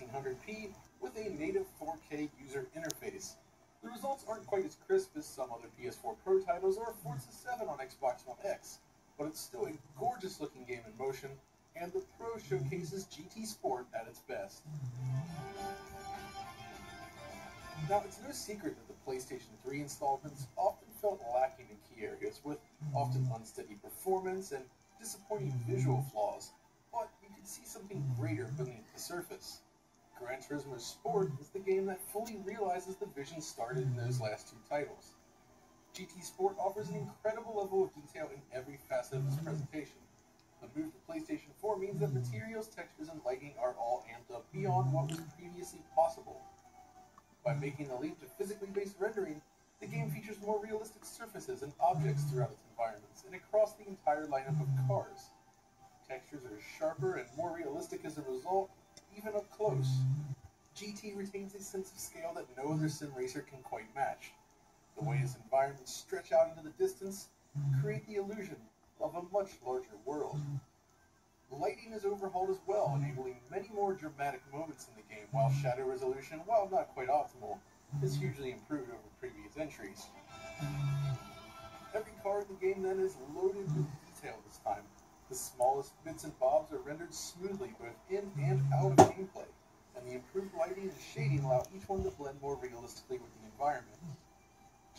1600p with a native 4K user interface. The results aren't quite as crisp as some other PS4 Pro titles or Forza 7 on Xbox One X, but it's still a gorgeous looking game in motion, and the Pro showcases GT Sport at its best. Now, it's no secret that the PlayStation 3 installments often felt lacking in key areas, with often unsteady performance and disappointing visual flaws, but you can see something greater beneath the surface. Gran Turismo Sport is the game that fully realizes the vision started in those last two titles. GT Sport offers an incredible level of detail in every facet of its presentation. The move to PlayStation 4 means that materials, textures, and lighting are all amped up beyond what was previously possible. By making the leap to physically based rendering, the game features more realistic surfaces and objects throughout its environments and across the entire lineup of cars. Textures are sharper and more realistic as a result, even up close. GT retains a sense of scale that no other sim racer can quite match. The way its environments stretch out into the distance create the illusion of a much larger world. Lighting is overhauled as well, enabling many more dramatic moments in the game, while shadow resolution, while not quite optimal, is hugely improved over previous entries. Every car in the game then is loaded with detail this time. The smallest bits and bobs are rendered smoothly both in and out of gameplay, and the improved lighting and shading allow each one to blend more realistically with the environment.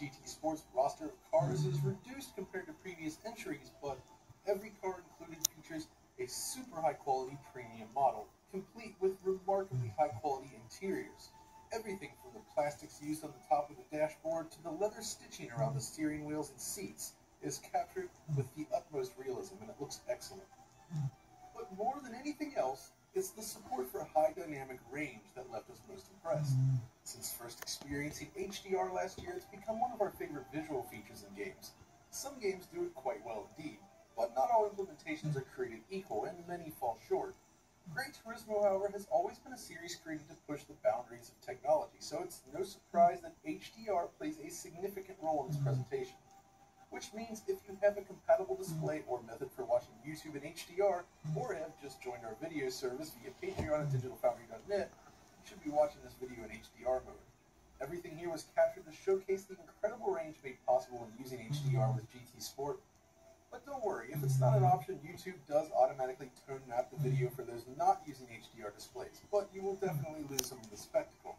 GT Sport's roster of cars is reduced compared to previous entries, but every car included features a super high-quality premium model, complete with remarkably high-quality interiors. Everything from the plastics used on the top of the dashboard to the leather stitching around the steering wheels and seats is captured with the utmost realism, and it looks excellent. But more than anything else, it's the support for high dynamic range that left us most impressed. Since first experiencing HDR last year, it's become one of our favorite visual features in games. Some games do it quite well indeed, but not all implementations are created equal, and many fall short. Gran Turismo, however, has always been a series created to push the boundaries of technology, so it's no surprise that HDR plays a significant role in its presentation. Which means if you have a compatible display or method for watching YouTube in HDR, or have just joined our video service via Patreon at digitalfoundry.net, you should be watching this video in HDR mode. Everything here was captured to showcase the incredible range made possible when using HDR with GT Sport. But don't worry, if it's not an option, YouTube does automatically tone map the video for those not using HDR displays, but you will definitely lose some of the spectacle.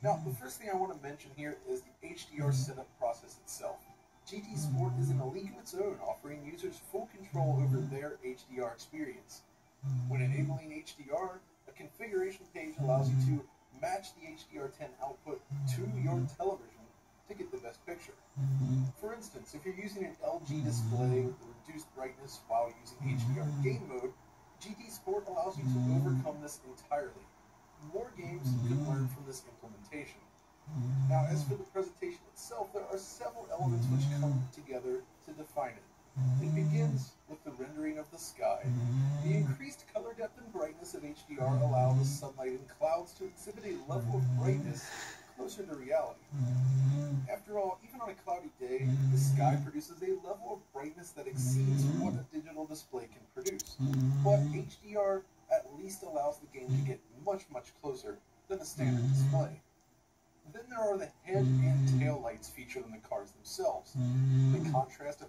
Now, the first thing I want to mention here is the HDR setup process itself. GT Sport is in a league of its own, offering users full control over their HDR experience. When enabling HDR, a configuration page allows you to match the HDR10 output to your television to get the best picture. For instance, if you're using an LG display with reduced brightness while using HDR game mode, GT Sport allows you to overcome this entirely. More games can learn from this implementation. Now, as for the presentation itself, there are several elements which come together to define it. It begins with the rendering of the sky. The increased color depth and brightness of HDR allow the sunlight and clouds to exhibit a level of brightness closer to reality. After all, even on a cloudy day, the sky produces a level of brightness that exceeds what a digital display can produce. But HDR at least allows the game to get much, much closer than a standard display. Then there are the head and tail lights featured on the cars themselves. The contrast of